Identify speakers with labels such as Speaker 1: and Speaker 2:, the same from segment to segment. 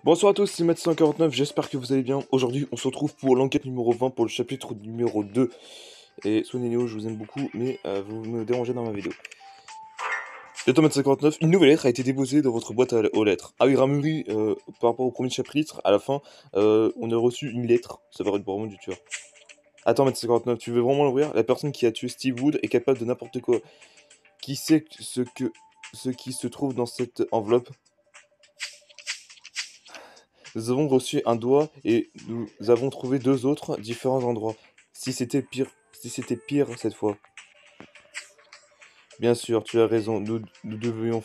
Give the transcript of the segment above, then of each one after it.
Speaker 1: Bonsoir à tous, c'est Matt149, j'espère que vous allez bien. Aujourd'hui, on se retrouve pour l'enquête numéro 20 pour le chapitre numéro 2. Et soignez-vous, je vous aime beaucoup, mais vous me dérangez dans ma vidéo. Matt159, une nouvelle lettre a été déposée dans votre boîte aux lettres. Ah oui, Ramuri, par rapport au premier chapitre, à la fin, on a reçu une lettre. Ça va être vraiment du tueur. Attends, Matt159, tu veux vraiment l'ouvrir? La personne qui a tué Steve Wood est capable de n'importe quoi. Qui sait ce qui se trouve dans cette enveloppe? Nous avons reçu un doigt et nous avons trouvé deux autres différents endroits. Si c'était pire cette fois. Bien sûr, tu as raison. Nous devions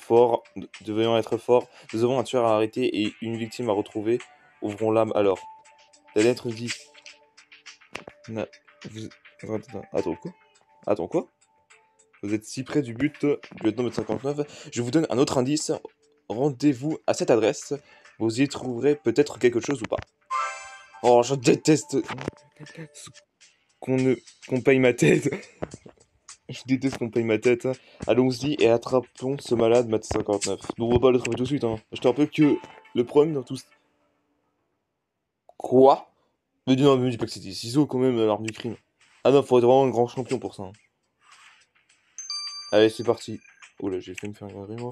Speaker 1: être forts. Nous avons un tueur à arrêter et une victime à retrouver. Ouvrons l'âme alors. La lettre dit. Na- vous- Attends quoi? Attends quoi? Vous êtes si près du but du lieutenant 59. Je vous donne un autre indice. Rendez-vous à cette adresse. Vous y trouverez peut-être quelque chose ou pas. Oh, je déteste qu'on ne... qu'on paye ma tête. Je déteste qu'on paye ma tête. Allons-y et attrapons ce malade, Matt 59. Nous, on va pas le trouver tout de suite. Je te rappelle que le problème dans tout... Quoi? Mais non, me dis pas que c'était des ciseaux quand même, l'arme du crime. Ah non, faut être vraiment un grand champion pour ça. Allez, c'est parti. Oh là, j'ai fait me faire une moi.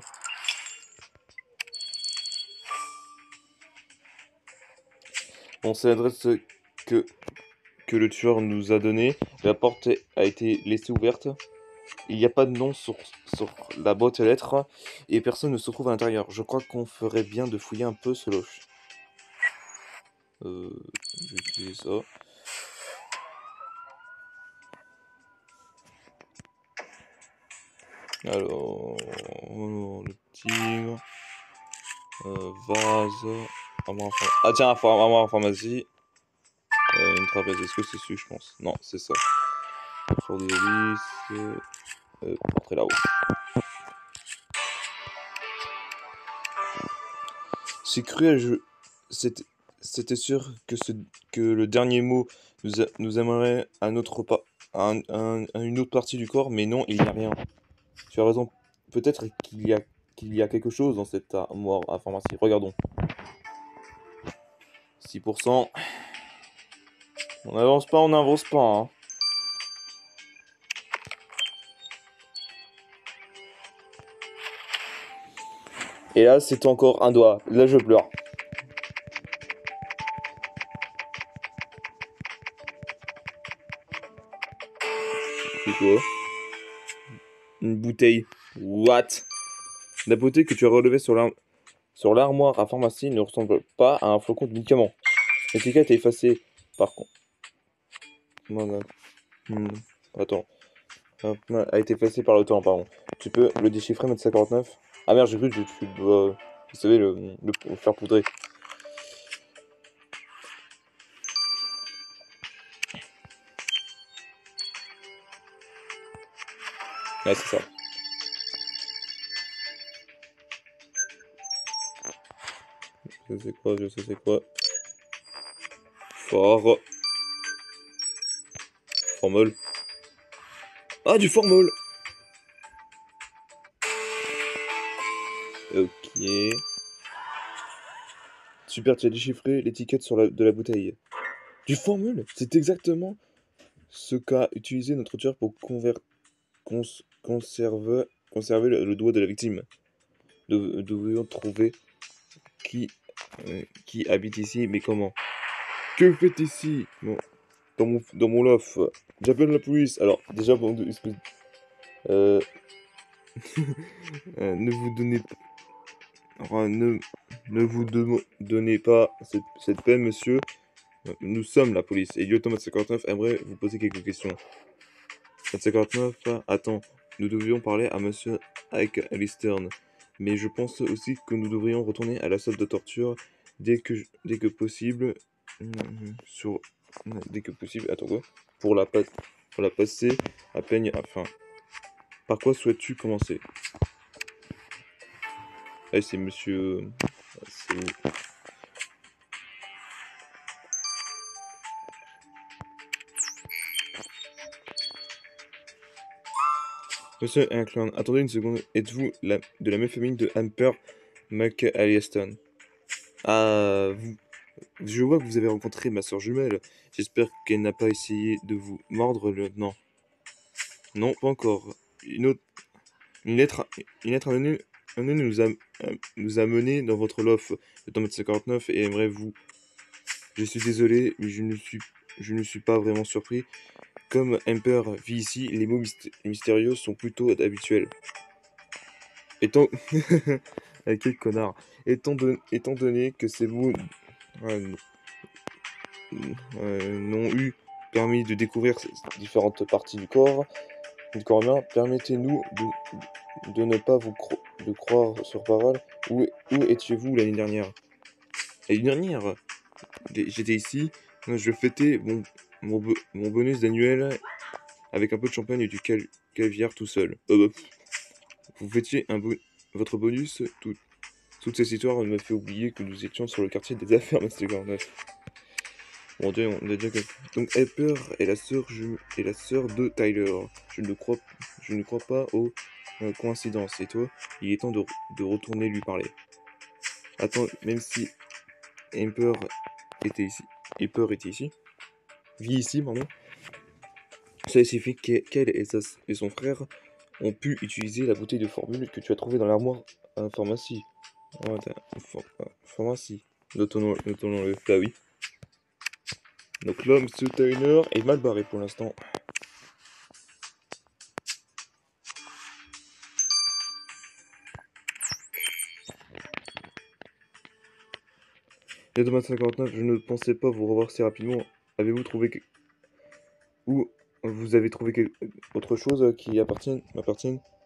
Speaker 1: Bon, c'est l'adresse que, que le tueur nous a donnée. La porte a été laissée ouverte. Il n'y a pas de nom sur la boîte à lettres et personne ne se trouve à l'intérieur. Je crois qu'on ferait bien de fouiller un peu ce loche. Je vais utiliser ça. Alors, le tigre, vase, ah tiens, armoire en pharmacie, une trapèze, est-ce que c'est celui, je pense? Non, c'est ça. Fleur de lys, portrait là-haut. C'est cruel, c'était sûr que le dernier mot nous amènerait à une autre partie du corps, mais non, il n'y a rien. Tu as raison, peut-être qu'il y a quelque chose dans cette armoire à pharmacie. Regardons. 6%. On n'avance pas, hein. Et là, c'est encore un doigt. Là, je pleure. C'est quoi? Une bouteille. What? La beauté que tu as relevée sur l'armoire à pharmacie ne ressemble pas à un flacon de médicament. L'étiquette est effacée. Par contre. Voilà. Attends. A été effacée par le temps, pardon. Tu peux le déchiffrer, mettre 59. Ah merde, j'ai cru que tu dois. Vous savez, le faire poudrer. Ouais, c'est ça. Je sais quoi, je sais c'est quoi. Formol. Ah, du formol. Ok. Super, tu as déchiffré l'étiquette de la bouteille. Du formol. C'est exactement ce qu'a utilisé notre tueur pour conserver le doigt de la victime. Nous devions trouver qui, qui habite ici, mais comment? Que faites ici? Bon, dans mon loft. J'appelle la police. Alors, déjà, bon, euh, ne vous donnez enfin, ne vous donnez pas cette peine, monsieur. Nous sommes la police. Et lieutenant 59 aimerait vous poser quelques questions. 59, attends, nous devions parler à monsieur Ike Allistern. Mais je pense aussi que nous devrions retourner à la salle de torture dès que possible. Sur, dès que possible, attends quoi? Pour pour la passer à peigne enfin. Par quoi souhaites-tu commencer? Ah, c'est monsieur. C'est où? Monsieur Inclin, attendez une seconde. Êtes-vous de la même famille de Hamper McAllister? Ah, je vois que vous avez rencontré ma sœur jumelle. J'espère qu'elle n'a pas essayé de vous mordre le... Non. Non, pas encore. Une autre... Une lettre, une lettre anonyme nous a menés dans votre loft de Thomas 59 et aimerait vous... Je suis désolé, mais je ne suis pas vraiment surpris. Comme Emper vit ici, les mots mystérieux sont plutôt habituels. Étant... Ah, quel connard. Étant donné que ces mots euh, n'ont eu permis de découvrir ces différentes parties du corps humain, permettez-nous de ne pas de croire sur parole. Où étiez-vous l'année dernière? L'année dernière, j'étais ici, je fêtais mon bonus annuel avec un peu de champagne et du caviar tout seul. Vous fêtiez votre bonus, toute cette histoire me fait oublier que nous étions sur le quartier des affaires Master49. Mon Dieu, on a déjà donc Harper est la sœur de Tyler. Je ne crois pas aux coïncidences. Et toi, il est temps de retourner lui parler. Attends, même si Harper était ici, vit ici, pardon, ça signifie qu'elle et son frère ont pu utiliser la bouteille de formule que tu as trouvée dans l'armoire à la pharmacie. Ouais, pharmacie. Notons-le. Bah oui. Donc l'homme, ce Tyler, est mal barré pour l'instant. Les Thomas 59, je ne pensais pas vous revoir si rapidement. Avez-vous trouvé ou vous avez trouvé autre chose qui m'appartienne?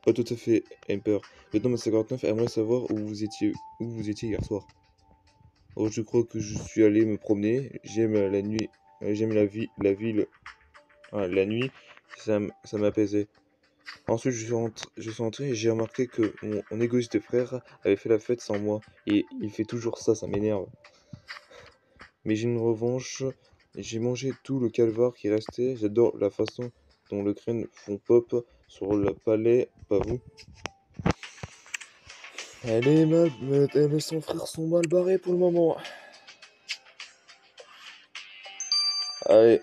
Speaker 1: Pas tout à fait, Emper. Le Thomas 59 aimerait savoir où vous étiez hier soir. Oh, je crois que je suis allé me promener. J'aime la nuit, j'aime la ville, la nuit. Ça m'apaisait. Ensuite, je suis rentré et j'ai remarqué que mon égoïste frère avait fait la fête sans moi. Et il fait toujours ça, ça m'énerve. Mais j'ai une revanche. J'ai mangé tout le calvaire qui restait. J'adore la façon dont le crâne font pop sur le palais, pas vous. Elle et son frère sont mal barrés pour le moment. Allez.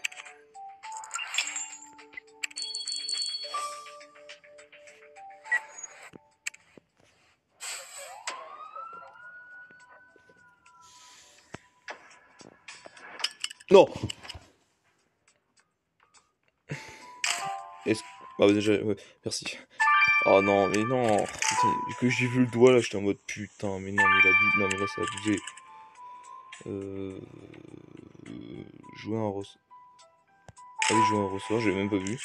Speaker 1: Non. Est-ce... Ah bah déjà, ouais, merci. Oh non, mais non. Putain, que j'ai vu le doigt là, j'étais en mode putain, mais non, mais non, mais là c'est abusé. Euh... Jouer un ressort. Allez, jouer un ressort, j'ai même pas vu.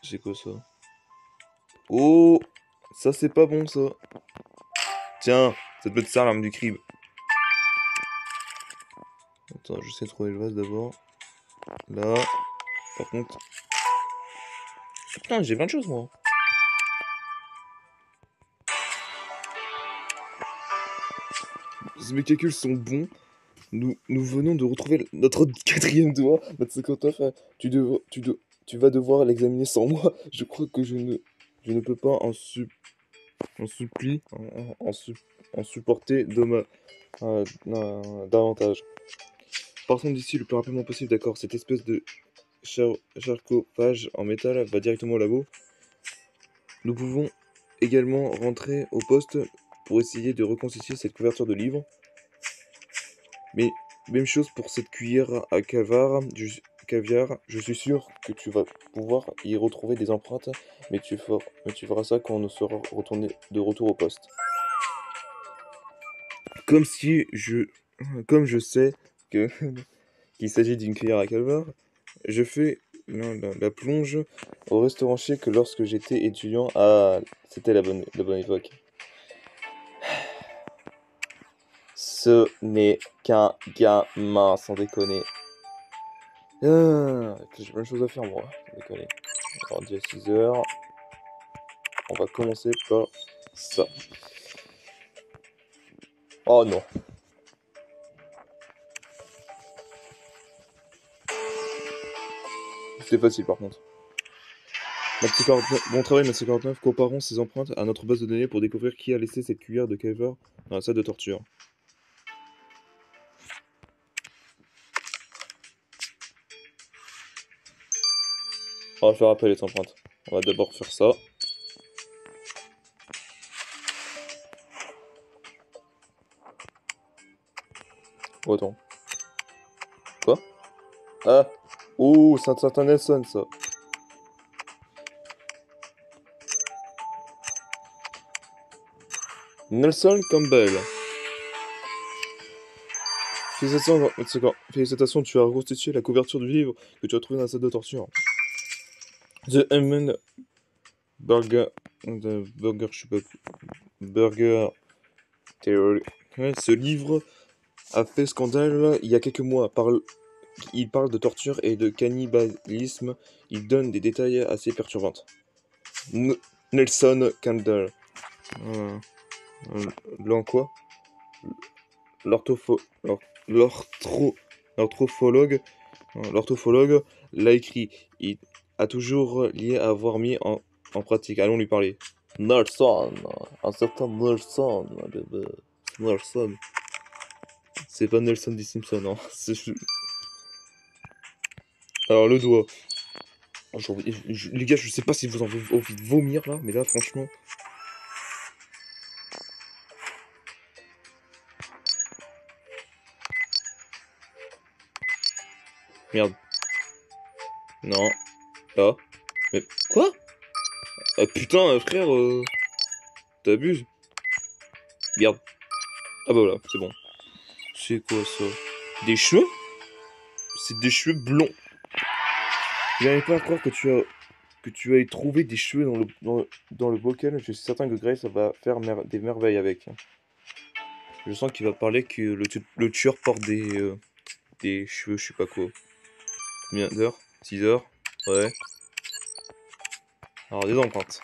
Speaker 1: C'est quoi ça? Oh! Ça c'est pas bon ça. Tiens, ça peut être ça l'arme du crime. Attends, j'essaie de trouver le vase d'abord. Là. Par contre. Putain, j'ai plein de choses moi. Mes calculs sont bons. Nous venons de retrouver notre quatrième doigt, notre 59. Tu vas devoir l'examiner sans moi. Je crois que je ne peux pas en supplie, en supporter davantage. Partons d'ici le plus rapidement possible, d'accord? Cette espèce de charcophage en métal va directement au labo. Nous pouvons également rentrer au poste pour essayer de reconstituer cette couverture de livre. Mais même chose pour cette cuillère à caviar. Je suis sûr que tu vas pouvoir y retrouver des empreintes, mais tu feras ça quand on sera de retour au poste. Comme si je, comme je sais que qu'il s'agit d'une cuillère à caviar, je fais la plonge au restaurant chic lorsque j'étais étudiant. Ah, c'était la bonne époque. Ce n'est qu'un gamin, sans déconner. J'ai plein de choses à faire, moi. Sans déconner. On va dire 6 heures. On va commencer par ça. Oh non. C'était facile, par contre. Bon travail, Maths 49. Comparons ces empreintes à notre base de données pour découvrir qui a laissé cette cuillère de caviar dans la salle de torture. On va faire appel les empreintes. On va d'abord faire ça. Oh, attends. Quoi? Ah! Oh, c'est un certain Nelson, ça. Nelson Campbell. Félicitations, tu as reconstitué la couverture du livre que tu as trouvé dans la salle de torture. The Human Burger. Burger, je sais pas. Burger Theory. Ouais, ce livre a fait scandale il y a quelques mois. Il parle de torture et de cannibalisme. Il donne des détails assez perturbants. Nelson Campbell. Euh, L'en quoi? L'orthopho- l'or- l'orthro- L'orthophologue l'a écrit. Il a toujours lié à avoir mis en pratique. Allons lui parler. Nelson, un certain Nelson. Nelson. C'est pas Nelson des Simpsons, hein. Alors, le doigt. Les gars, je sais pas si vous en avez envie de vomir là, mais là, franchement. Merde. Non. Là. Mais quoi? Ah putain, frère, t'abuses. Merde. Ah bah voilà, c'est bon. C'est quoi ça? Des cheveux? C'est des cheveux blonds. Je n'arrive pas à croire que tu aies trouvé des cheveux dans le bocal. Je suis certain que Grace va faire des merveilles avec. Je sens qu'il va parler que le tueur porte des cheveux, je sais pas quoi. Combien d'heures? 6 heures? Ouais. Alors, des empreintes.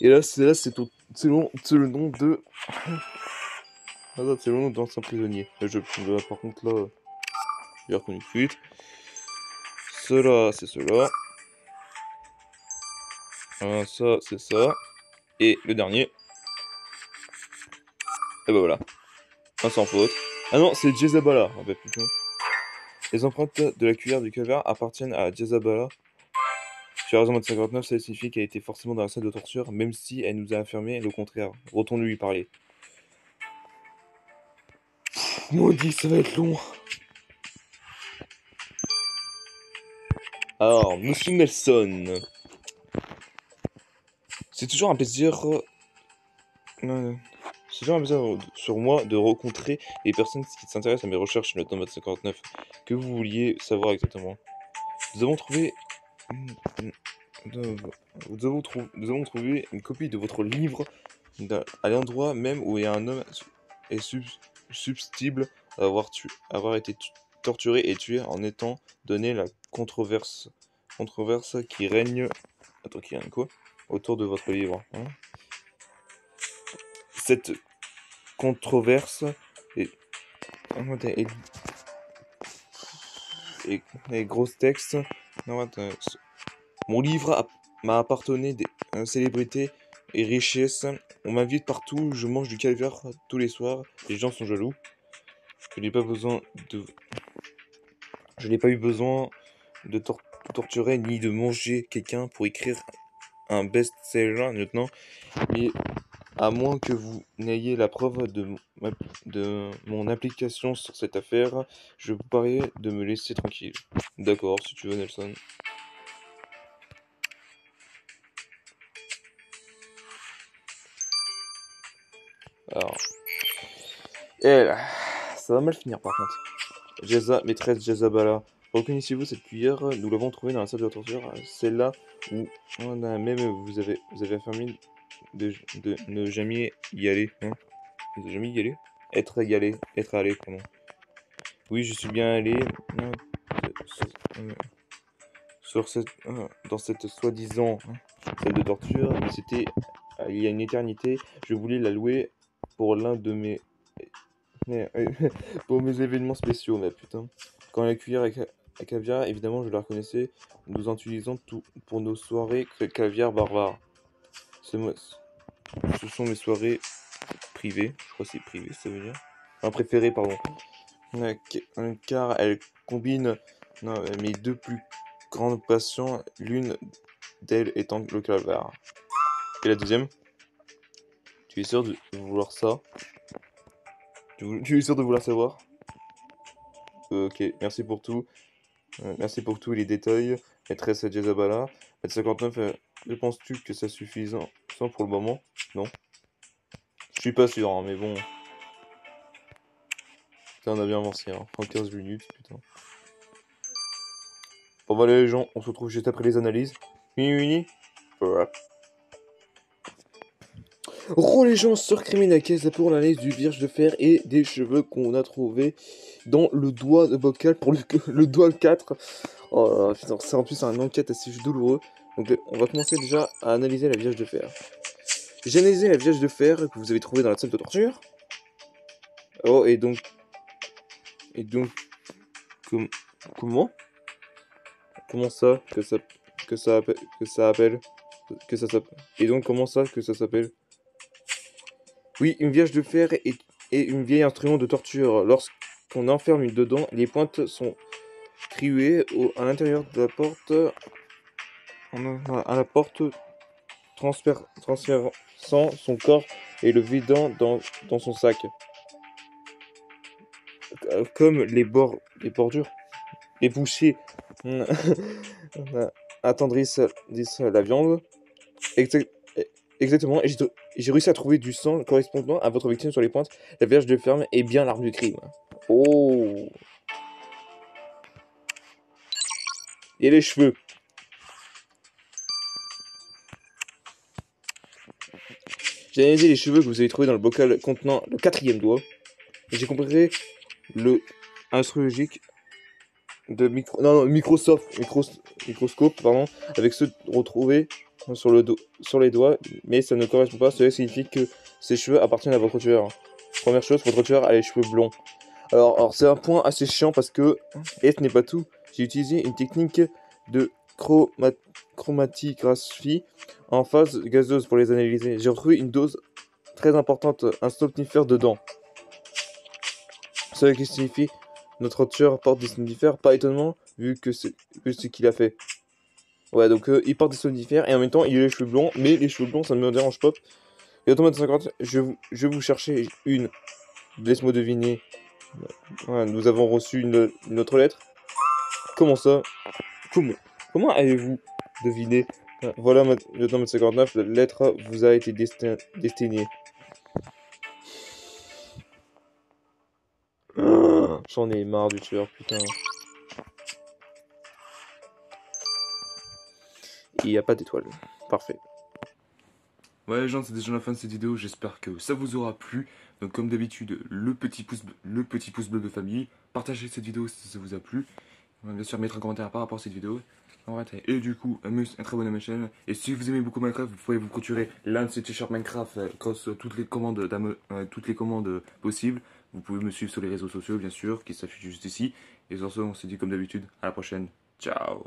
Speaker 1: Et là, c'est le nom de. Ah, ça, c'est le nom d'ancien prisonnier. Là, par contre, là, j'ai reconnu tout de suite. Cela, c'est cela. Ça, c'est ça. Et le dernier. Et bah voilà. Un sans faute. Ah non, c'est Jezabala. Ah bah putain. Les empreintes de la cuillère du calvaire appartiennent à Jezabala. Tu as raison, 59, ça signifie qu'elle était forcément dans la salle de torture, même si elle nous a affirmé le contraire. Retourne lui parler. Maudit, ça va être long. Alors, Monsieur Nelson. C'est toujours un plaisir. C'est toujours un plaisir sur moi de rencontrer les personnes qui s'intéressent à mes recherches, notamment 59. Que vous vouliez savoir exactement? Nous avons trouvé. Nous avons trouvé une copie de votre livre à l'endroit même où il y a un homme est susceptible avoir été torturé et tué en étant donné la controverse qui règne. Attends, qui règne quoi? Autour de votre livre. Hein. Cette controverse est, est, est gros texte. Non, attends, mon livre m'a appartenu des célébrités et richesses. On m'invite partout, je mange du caviar tous les soirs. Les gens sont jaloux. Je n'ai pas besoin de. Je n'ai pas eu besoin de torturer ni de manger quelqu'un pour écrire un best-seller maintenant. Mais à moins que vous n'ayez la preuve de mon application sur cette affaire, je vous parie de me laisser tranquille. D'accord, si tu veux, Nelson. Alors, ça va mal finir par contre. Maîtresse Jezabala, reconnaissez-vous cette cuillère? Nous l'avons trouvée dans la salle de torture. Celle-là où on a même vous avez affirmé de ne jamais y aller. Hein? Ne jamais y aller? Être allé, pardon. Oui, je suis bien allé dans cette soi-disant salle de torture, mais c'était il y a une éternité. Je voulais la louer pour l'un de mes pour mes événements spéciaux, mais putain. Quand la cuillère à caviar, évidemment, je la reconnaissais. Nous en utilisons tout pour nos soirées caviar barbare. Ce sont mes soirées privées. Je crois que c'est privé, ça veut dire. Enfin, préférées, pardon. Car elles combinent mes deux plus grandes passions, l'une d'elles étant le calvaire. Et la deuxième? Tu es sûr de vouloir ça? Tu es sûr de vouloir savoir? Ok, merci pour tout. Merci pour tous les détails, maîtresse Jezabala. 59, penses-tu que c'est suffisant pour le moment? Non? Je suis pas sûr, hein, mais bon. Putain, on a bien avancé, hein. En 15 minutes, putain. Bon, voilà les gens, on se retrouve juste après les analyses. Mini. Les gens sur Criminalcase pour l'analyse du vierge de fer et des cheveux qu'on a trouvé dans le doigt de bocal pour le doigt 4. Oh, putain, c'est en plus un enquête assez douloureux. Donc on va commencer déjà à analyser la vierge de fer. J'ai analysé la vierge de fer que vous avez trouvée dans la salle de torture. Oh, et donc... Comment? Comment ça que ça s'appelle? Et donc comment ça que ça s'appelle? Oui, une vierge de fer est une vieille instrument de torture. Lorsqu'on enferme dedans, les pointes sont triouées à l'intérieur de la porte, à la porte, transférant son corps et le vidant dans son sac. Comme les bordures, les bouchées attendrissent la viande. Exactement, et j'ai réussi à trouver du sang correspondant à votre victime sur les pointes. La vierge de ferme est bien l'arme du crime. Oh! Et les cheveux. J'ai analysé les cheveux que vous avez trouvés dans le bocal contenant le 4e doigt. Et j'ai comparé le astrologique de microscope, pardon, avec ceux retrouvés sur les doigts, mais ça ne correspond pas. Cela signifie que ces cheveux appartiennent à votre tueur. Première chose, votre tueur a les cheveux blonds. Alors c'est un point assez chiant parce que, et ce n'est pas tout, j'ai utilisé une technique de chromatographie en phase gazeuse pour les analyser. J'ai retrouvé une dose très importante, un somnifère dedans. Cela qui signifie notre tueur porte des somnifères, pas étonnamment vu ce qu'il a fait. Ouais, donc il porte des somnifères et en même temps il a les cheveux blonds, mais les cheveux blonds ça ne me dérange pas. Et automate 50, je vais vous chercher une. Laisse-moi deviner. Ouais, nous avons reçu une autre lettre. Comment ça? Comment avez-vous deviné? Voilà, lieutenant 59, la lettre vous a été destinée. J'en ai marre du tueur, putain. Il n'y a pas d'étoile. Parfait.
Speaker 2: Ouais les gens, c'est déjà la fin de cette vidéo, j'espère que ça vous aura plu. Donc comme d'habitude, le petit pouce bleu de famille. Partagez cette vidéo si ça vous a plu. Bien sûr, mettre un commentaire par rapport à cette vidéo. Et du coup, un très bon à ma chaîne. Et si vous aimez beaucoup Minecraft, vous pouvez vous procurer l'un de ces t-shirts Minecraft grâce à toutes les commandes possibles. Vous pouvez me suivre sur les réseaux sociaux, bien sûr, qui s'affichent juste ici. Et sur ce, on se dit comme d'habitude, à la prochaine. Ciao.